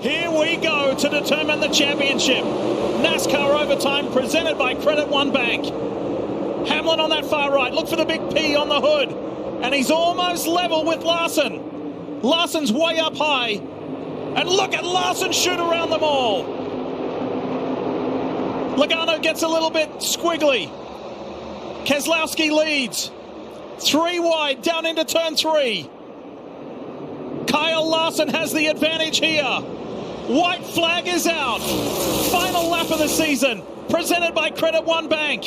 Here we go to determine the championship. NASCAR Overtime presented by Credit One Bank. Hamlin on that far right. Look for the big P on the hood. And he's almost level with Larson. Larson's way up high. And look at Larson shoot around them all. Logano gets a little bit squiggly. Keselowski leads. 3 wide down into turn 3. Kyle Larson has the advantage here. White flag is out. Final lap of the season, presented by Credit One Bank.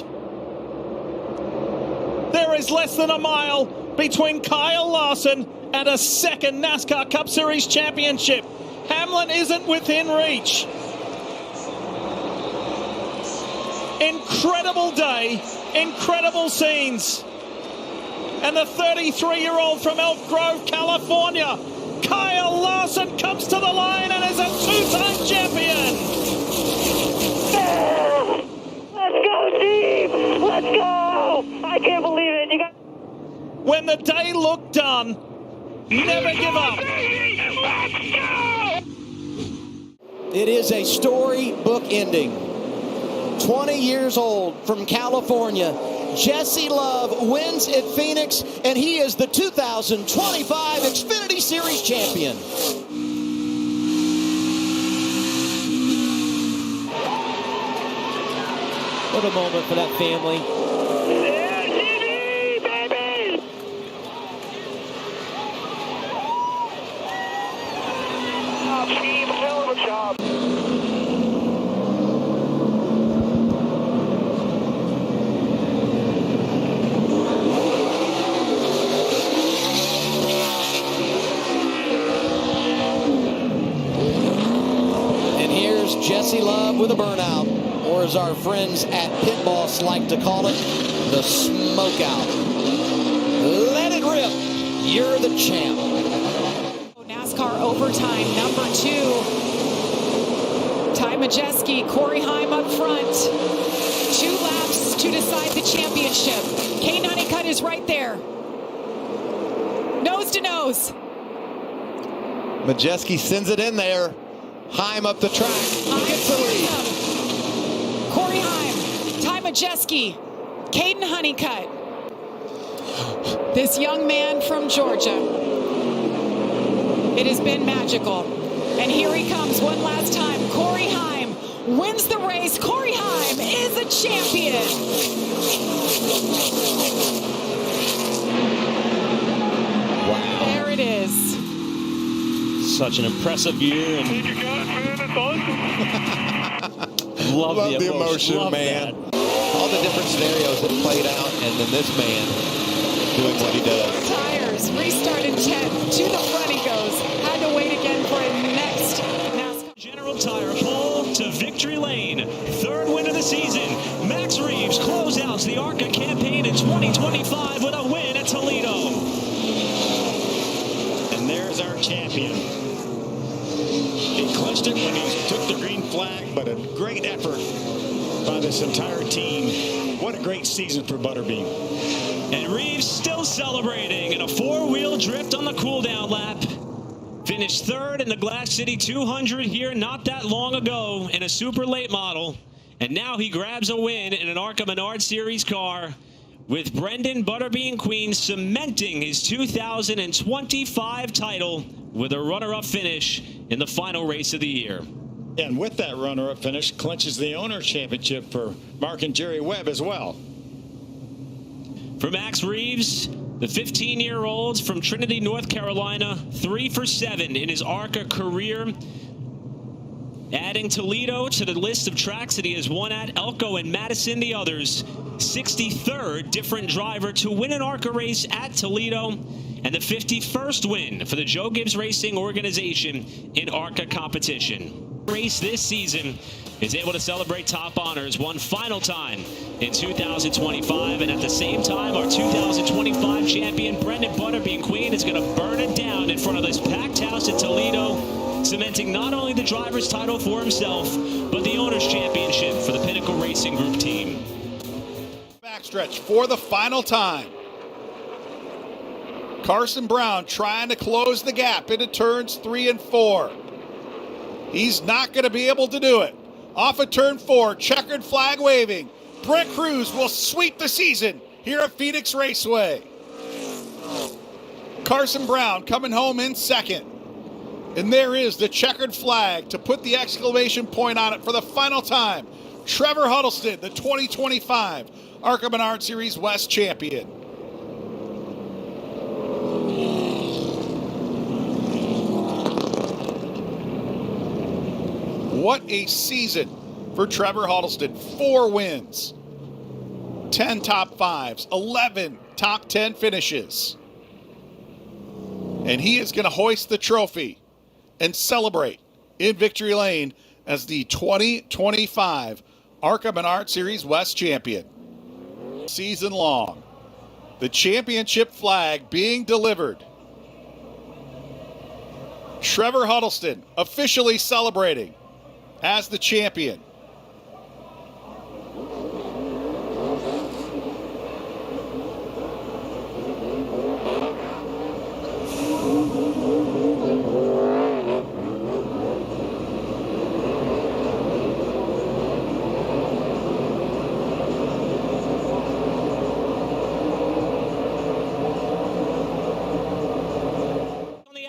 There is less than a mile between Kyle Larson and a second NASCAR Cup Series championship. Hamlin isn't within reach. Incredible day, incredible scenes. And the 33-year-old from Elk Grove, California, Kyle Larson, comes to the line and is a 2-time champion. Let's go, team! Let's go! I can't believe it. When the day looked done, never give up. Let's go! It is a storybook ending. 20 years old from California, Jesse Love wins at Phoenix, and he is the 2025 Xfinity Series champion. What a moment for that family. Yeah, Jimmy, baby! Team, hell of a job. Jesse Love with a burnout, or as our friends at Pit Boss like to call it, the smokeout. Let it rip. You're the champ. NASCAR Overtime number 2. Ty Majeski, Corey Heim up front. 2 laps to decide the championship. Kane Honeycutt is right there. Nose to nose. Majeski sends it in there. Heim up the track. He gets the lead. Corey Heim, Ty Majeski, Caden Honeycutt. This young man from Georgia. It has been magical. And here he comes one last time. Corey Heim wins the race. Corey Heim is a champion. Wow. There it is. Such an impressive year. And love the emotion, love man. that. All the different scenarios that played out, and then this man doing what he does. Tires, restart in 10. To the front he goes. Had to wait again for a next NASCAR. General Tire pole to victory lane. 3rd win of the season. Max Reeves closeouts the ARCA campaign in 2025 with a win at Toledo. And there's our champion. He clinched it when he took the green flag, but a great effort by this entire team. What a great season for Butterbean. And Reeves still celebrating in a 4-wheel drift on the cooldown lap. Finished 3rd in the Glass City 200 here not that long ago in a super late model. And now he grabs a win in an ARCA Menard Series car, with Brendan Butterbean Queen cementing his 2025 title with a runner-up finish in the final race of the year. And with that runner-up finish, clinches the owner championship for Mark and Jerry Webb as well. For Max Reeves, the 15-year-old from Trinity, North Carolina, 3 for 7 in his ARCA career. Adding Toledo to the list of tracks that he has won at, Elko and Madison the others. 63rd different driver to win an ARCA race at Toledo, and the 51st win for the Joe Gibbs Racing organization in ARCA competition. Race this season is able to celebrate top honors one final time in 2025, and at the same time our 2025 champion Brendan Butterbean Queen is going to burn it down in front of this packed house at Toledo, cementing not only the driver's title for himself but the owner's championship for the Pinnacle Racing Group team. Backstretch for the final time. Carson Brown trying to close the gap into turns 3 and 4. He's not going to be able to do it. Off of turn 4, checkered flag waving. Brent Cruz will sweep the season here at Phoenix Raceway. Carson Brown coming home in second. And there is the checkered flag to put the exclamation point on it for the final time. Trevor Huddleston, the 2025 ARCA Menard Series West champion. What a season for Trevor Huddleston. 4 wins, 10 top 5s, 11 top 10 finishes. And he is going to hoist the trophy and celebrate in Victory Lane as the 2025 ARCA Menard Series West champion. Season long, the championship flag being delivered. Trevor Huddleston officially celebrating as the champion.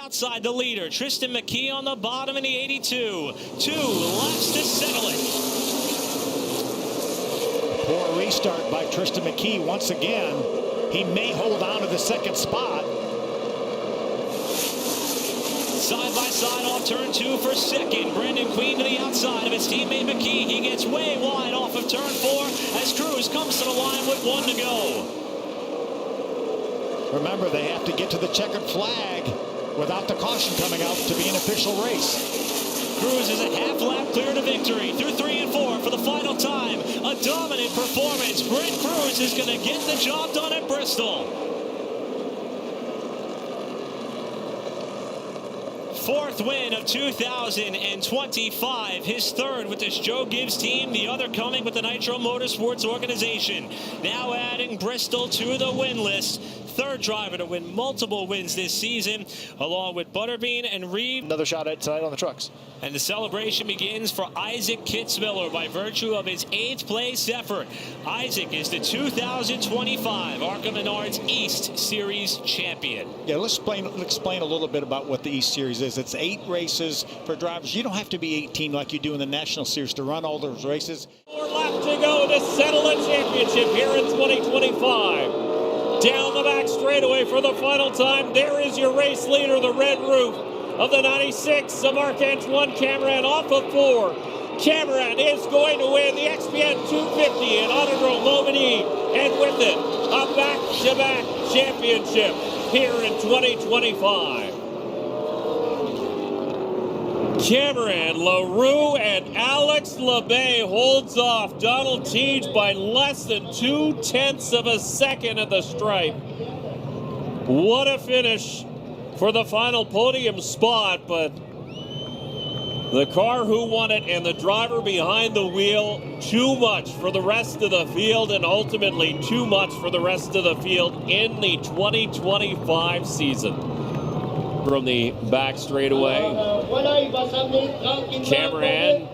Outside the leader, Tristan McKee on the bottom in the 82. 2 laps to settle it. Poor restart by Tristan McKee once again. He may hold on to the second spot. Side by side off turn 2 for second. Brendan Queen to the outside of his teammate McKee. He gets way wide off of turn 4 as Cruz comes to the line with 1 to go. Remember, they have to get to the checkered flag without the caution coming out to be an official race. Cruz is a half lap clear to victory through 3 and 4 for the final time. A dominant performance. Brent Cruz is going to get the job done at Bristol. 4th win of 2025. His 3rd with this Joe Gibbs team. The other coming with the Nitro Motorsports organization. Now adding Bristol to the win list. 3rd driver to win multiple wins this season, along with Butterbean and Reed. Another shot at tonight on the trucks. And the celebration begins for Isaac Kitzmiller by virtue of his 8th place effort. Isaac is the 2025 ARCA Menards East Series champion. Yeah, let's explain a little bit about what the East Series is. It's 8 races for drivers. You don't have to be 18 like you do in the National Series to run all those races. 4 laps to go to settle the championship here in 2025. Down the back straightaway for the final time. There is your race leader, the red roof of the 96, Marc-Antoine Cameron off of 4. Cameron is going to win the XPN 250 in Autodrome Lomini, and with it, a back-to-back championship here in 2025. Cameron, LaRue, and Alex LeBay holds off Donald Teague by less than 0.2 of a second at the stripe. What a finish for the final podium spot, but the car who won it and the driver behind the wheel, too much for the rest of the field, and ultimately too much for the rest of the field in the 2025 season. From the back straightaway, Cameron,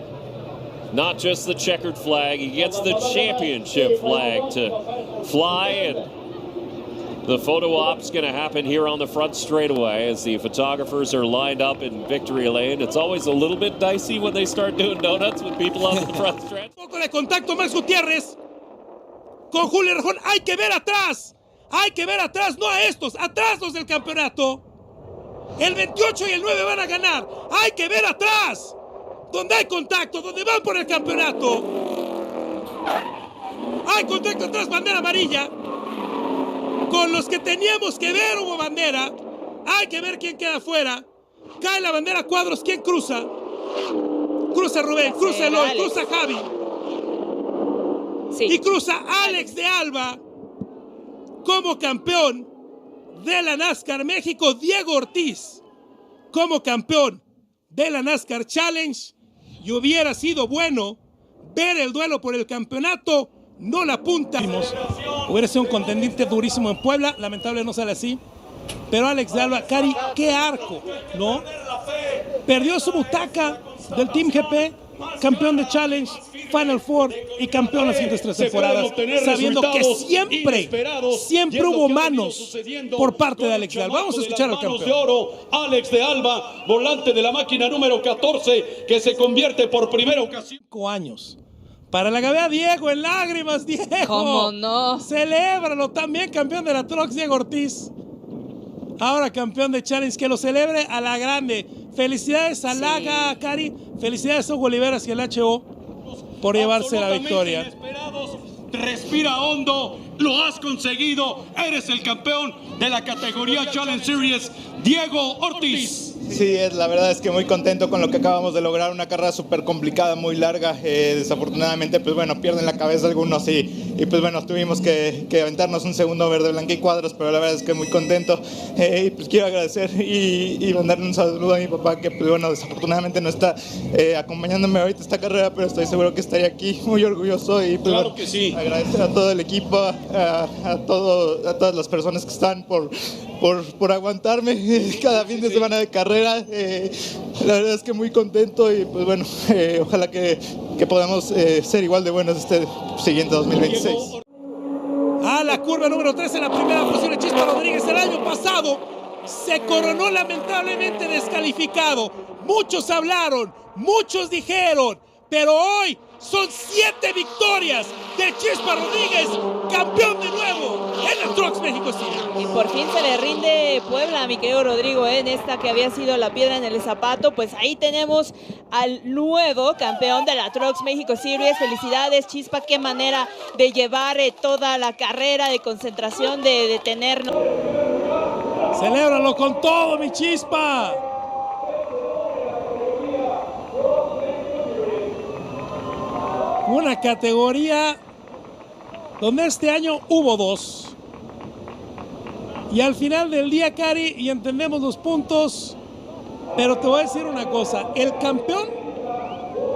not just the checkered flag, he gets the championship flag to fly, and the photo op's going to happen here on the front straightaway as the photographers are lined up in Victory Lane. It's always a little bit dicey when they start doing donuts with people on the front stretch. Poco de contacto Max Gutiérrez con Julio Rejón. Hay que ver atrás, no a estos, atrás los del campeonato. El 28 y el 9 van a ganar. Hay que ver atrás, donde hay contacto, donde van por el campeonato. Hay contacto atrás, bandera amarilla. Con los que teníamos que ver hubo bandera. Hay que ver quién queda afuera. Cae la bandera cuadros. ¿Quién cruza? Cruza Rubén, cruza Eloy, cruza Javi. Sí. Y cruza Alex de Alba como campeón de la NASCAR México. Diego Ortiz como campeón de la NASCAR Challenge. Y hubiera sido bueno ver el duelo por el campeonato, no la punta. Hubiera sido un contendiente durísimo en Puebla, lamentable no sale así. Pero Alex de Alba, Cari, qué arco, ¿no? Perdió su butaca del Team GP, campeón de Challenge, Final Four y campeón las siguientes 3 temporadas, sabiendo que siempre hubo manos por parte de Alex de Alba. Vamos a escuchar al campeón. De oro, Alex de Alba, volante de la máquina número 14, que se convierte por primera ocasión. 5 años. Para la gavea Diego, en lágrimas, Diego. ¿Cómo no? Celébralo, también campeón de la Trucks, Diego Ortiz. Ahora campeón de Challenge, que lo celebre a la grande. Felicidades a Laga, Cari. Felicidades a Hugo Oliveras y el HO por llevarse la victoria. Inesperados. Respira hondo, lo has conseguido. Eres el campeón de la categoría Challenge Series, Diego Ortiz. Sí, la verdad es que muy contento con lo que acabamos de lograr, una carrera súper complicada, muy larga, desafortunadamente pues bueno, pierden la cabeza algunos y pues bueno, tuvimos que aventarnos un segundo verde, blanca y cuadros, pero la verdad es que muy contento y pues quiero agradecer y mandarle un saludo a mi papá que pues bueno, desafortunadamente no está acompañándome ahorita esta carrera, pero estoy seguro que estaría aquí muy orgulloso y pues claro bueno, que sí. Agradecer a todo el equipo, a todas las personas que están por aguantarme cada fin de semana de carrera. La verdad es que muy contento y pues bueno, ojalá que podamos ser igual de buenos este siguiente 2026. A la curva número 3 en la primera posición de Chispa Rodríguez el año pasado se coronó lamentablemente descalificado. Muchos hablaron, muchos dijeron, pero hoy son 7 victorias de Chispa Rodríguez, campeón de nuevo en el Trucks México City. Y por fin se le rinde Puebla, mi querido Rodrigo, en esta que había sido la piedra en el zapato. Pues ahí tenemos al nuevo campeón de la Trucks México Series. Felicidades, Chispa, qué manera de llevar toda la carrera, de concentración, de tenernos. Celébralo con todo, mi Chispa. Una categoría donde este año hubo 2. Y al final del día, Cari, y entendemos los puntos, pero te voy a decir una cosa, el campeón,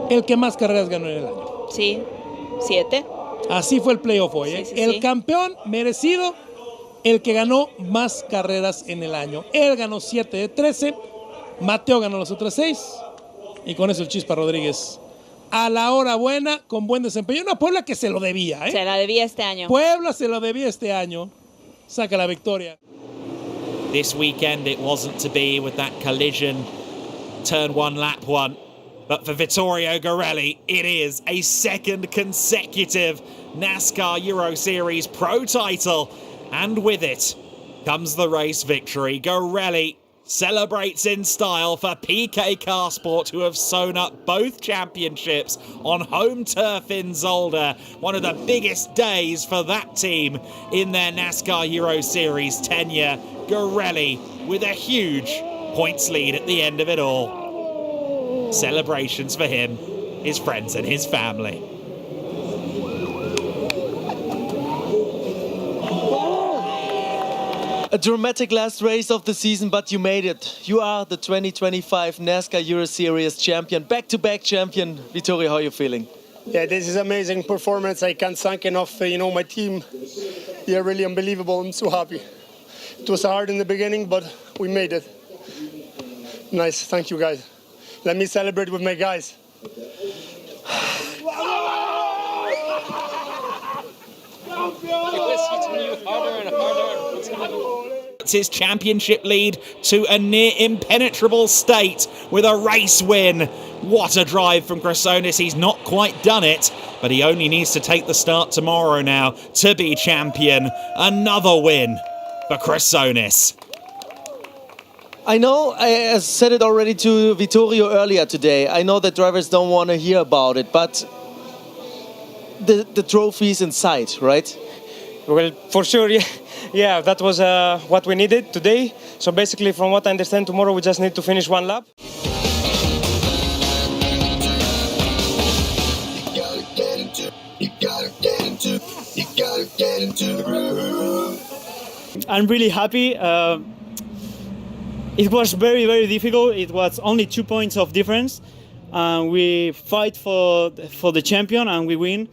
el que más carreras ganó en el año. Sí, 7. Así fue el playoff hoy, ¿eh? Sí, El campeón merecido, el que ganó más carreras en el año. Él ganó 7 de 13, Mateo ganó las otras 6, y con eso el Chispa Rodríguez a la hora buena, con buen desempeño. Una Puebla que se lo debía, ¿eh? Se la debía este año. Puebla se lo debía este año. Saca la victoria. This weekend it wasn't to be with that collision, turn 1, lap 1. But for Vittorio Gorelli, it is a second consecutive NASCAR Euro Series Pro title. And with it comes the race victory. Gorelli celebrates in style for PK Carsport, who have sewn up both championships on home turf in Zolder. One of the biggest days for that team in their NASCAR Euro Series tenure. Gorelli with a huge points lead at the end of it all. Celebrations for him, his friends and his family. A dramatic last race of the season, but you made it. You are the 2025 NASCAR Euro Series champion, back-to-back champion. Vittorio, how are you feeling? Yeah, this is amazing performance. I can't thank enough, my team. They're really unbelievable. I'm so happy. It was hard in the beginning, but we made it. Nice, thank you guys. Let me celebrate with my guys. It's his championship lead to a near impenetrable state with a race win. What a drive from Chrysonis. He's not quite done it, but he only needs to take the start tomorrow now to be champion. Another win for Chrysonis. I know, I said it already to Vittorio earlier today. I know that drivers don't want to hear about it, but the trophy's in sight, right? Well, for sure, yeah, that was what we needed today. So basically, from what I understand, tomorrow we just need to finish one lap. I'm really happy. It was very, very difficult. It was only 2 points of difference. We fight for the champion and we win.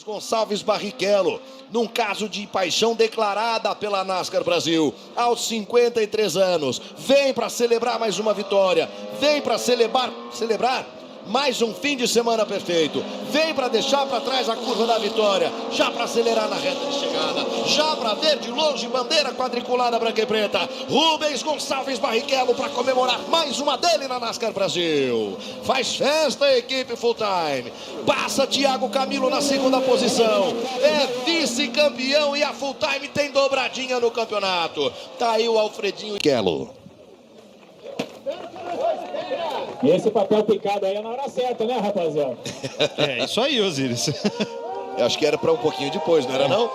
Gonçalves Barrichello, num caso de paixão declarada pela Nascar Brasil, aos 53 anos, vem para celebrar mais uma vitória, vem para celebrar mais um fim de semana perfeito, vem para deixar para trás a curva da vitória, já para acelerar na reta de chegada, já para ver de longe bandeira quadriculada branca e preta, Rubens Gonçalves Barrichello para comemorar mais uma dele na Nascar Brasil. Faz festa a equipe full time, passa Thiago Camilo na segunda posição, é vice-campeão e a full time tem dobradinha no campeonato. Tá aí o Alfredinho Barrichello. Esse papel picado aí é na hora certa, né, rapaziada? É isso aí, Osiris. Eu acho que era para um pouquinho depois, não era não?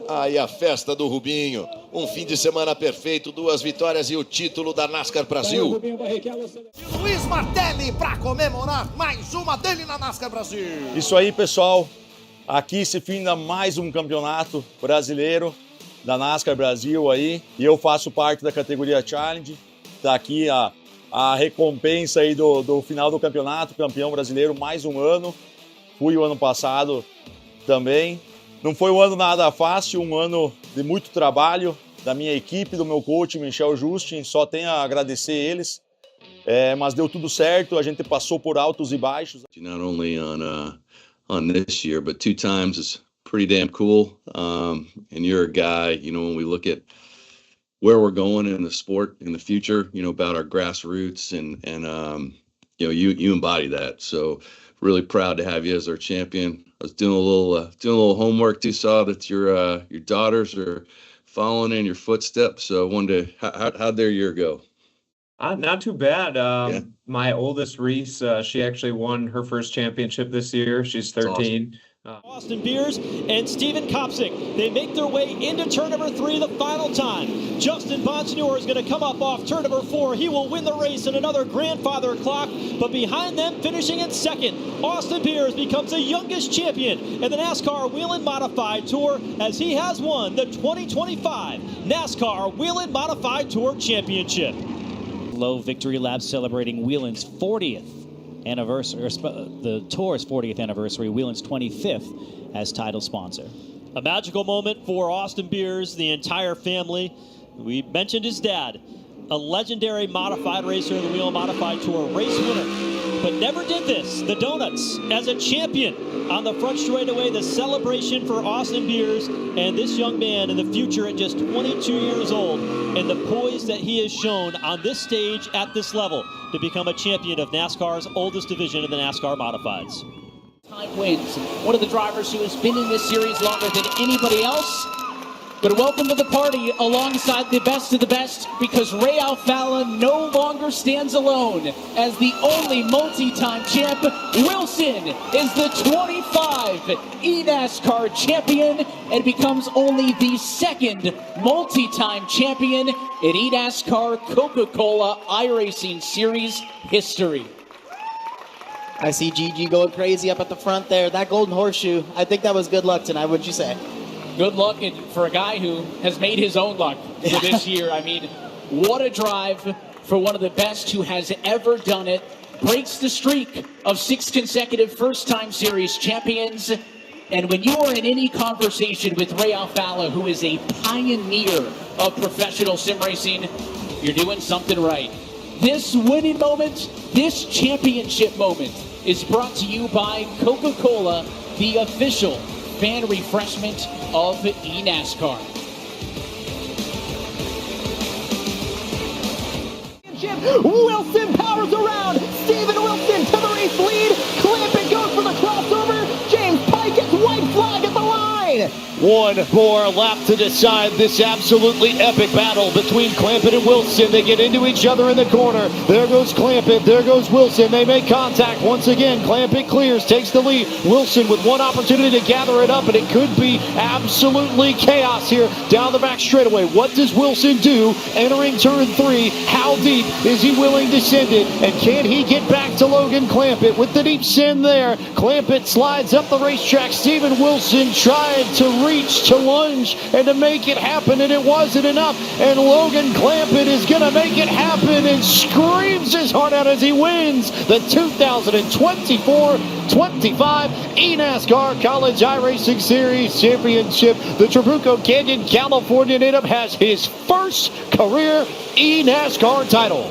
Aí a festa do Rubinho. Um fim de semana perfeito, 2 vitórias e o título da Nascar Brasil. Luiz Martelli para comemorar mais uma dele na Nascar Brasil. Isso aí, pessoal. Aqui se finda mais um campeonato brasileiro da Nascar Brasil aí. E eu faço parte da categoria Challenge. Tá aqui a recompensa aí do final do campeonato, campeão brasileiro, mais um ano. Fui o ano passado também. Não foi um ano nada fácil, um ano de muito trabalho da minha equipe, do meu coach, Michel Justin, só tenho a agradecer eles. Mas deu tudo certo, a gente passou por altos e baixos. Not only on this year, but 2 times is pretty damn cool. And you're a guy, you know, when we look at where we're going in the sport in the future, you know, about our grassroots and you know, you embody that. So really proud to have you as our champion. I was doing a little homework too, saw that your daughters are following in your footsteps. So I wondered how'd their year go? Not too bad. My oldest Reese, she actually won her first championship this year. She's 13. Austin Beers and Steven Kopsik. They make their way into turn number 3 the final time. Justin Bonsignor is going to come up off turn number 4. He will win the race in another grandfather clock, but behind them, finishing in second, Austin Beers becomes the youngest champion in the NASCAR Whelen Modified Tour as he has won the 2025 NASCAR Whelen Modified Tour Championship. Low Victory Lab celebrating Whelan's 40th anniversary, the tour's 40th anniversary, Whelan's 25th as title sponsor. A magical moment for Austin Beers, the entire family. We mentioned his dad, a legendary modified racer in the Whelen Modified Tour, race winner, but never did this, the donuts, as a champion on the front straightaway. The celebration for Austin Beers and this young man in the future at just 22 years old, and the poise that he has shown on this stage at this level to become a champion of NASCAR's oldest division in the NASCAR Modifieds. Time wins. One of the drivers who has been in this series longer than anybody else. But welcome to the party alongside the best of the best, because Ray Alfala no longer stands alone as the only multi-time champ. Wilson is the 25 eNASCAR champion and becomes only the second multi-time champion in eNASCAR Coca-Cola iRacing Series history. I see Gigi going crazy up at the front there. That golden horseshoe, I think that was good luck tonight. What'd you say? Good luck for a guy who has made his own luck for this year. I mean, what a drive for one of the best who has ever done it. Breaks the streak of 6 consecutive first-time series champions. And when you are in any conversation with Ray Alfala, who is a pioneer of professional sim racing, you're doing something right. This winning moment, this championship moment, is brought to you by Coca-Cola, the official fan refreshment of eNASCAR. Wilson powers around. Steven Wilson to the race lead. Clampett goes for the crossover. James Pike gets white flag at the line. One more lap to decide this absolutely epic battle between Clampett and Wilson. They get into each other in the corner. There goes Clampett. There goes Wilson. They make contact once again. Clampett clears, takes the lead. Wilson with one opportunity to gather it up, and it could be absolutely chaos here down the back straightaway. What does Wilson do entering turn 3? How deep is he willing to send it? And can he get back to Logan Clampett with the deep send there? Clampett slides up the racetrack. Steven Wilson tried to reach, to lunge, and to make it happen, and it wasn't enough. And Logan Clampett is going to make it happen and screams his heart out as he wins the 2024-25 eNASCAR College iRacing Series Championship. The Trabuco Canyon, California native has his first career eNASCAR title.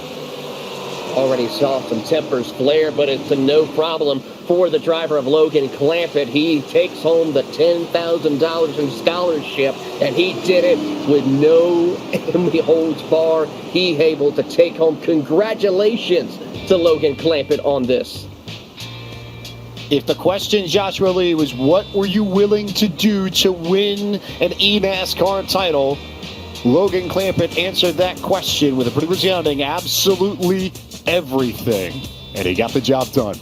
Already saw some tempers flare, but it's a no problem for the driver of Logan Clampett. He takes home the $10,000 in scholarship, and he did it with no holds bar. He able to take home. Congratulations to Logan Clampett on this. If the question, Joshua Lee, was what were you willing to do to win an eNASCAR title, Logan Clampett answered that question with a pretty resounding absolutely everything. And he got the job done.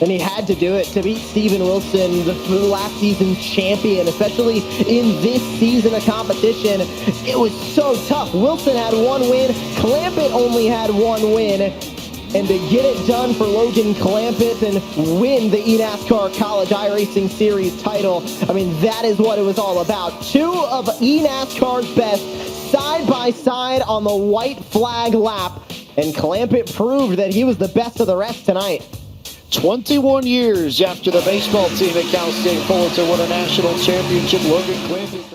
And he had to do it to beat Steven Wilson, the last season's champion, especially in this season of competition. It was so tough. Wilson had one win. Clampett only had one win. And to get it done for Logan Clampett and win the eNASCAR College iRacing Series title, I mean, that is what it was all about. Two of eNASCAR's best side by side on the white flag lap. And Clampett proved that he was the best of the rest tonight. 21 years after the baseball team at Cal State Fullerton won a national championship, Logan Clampett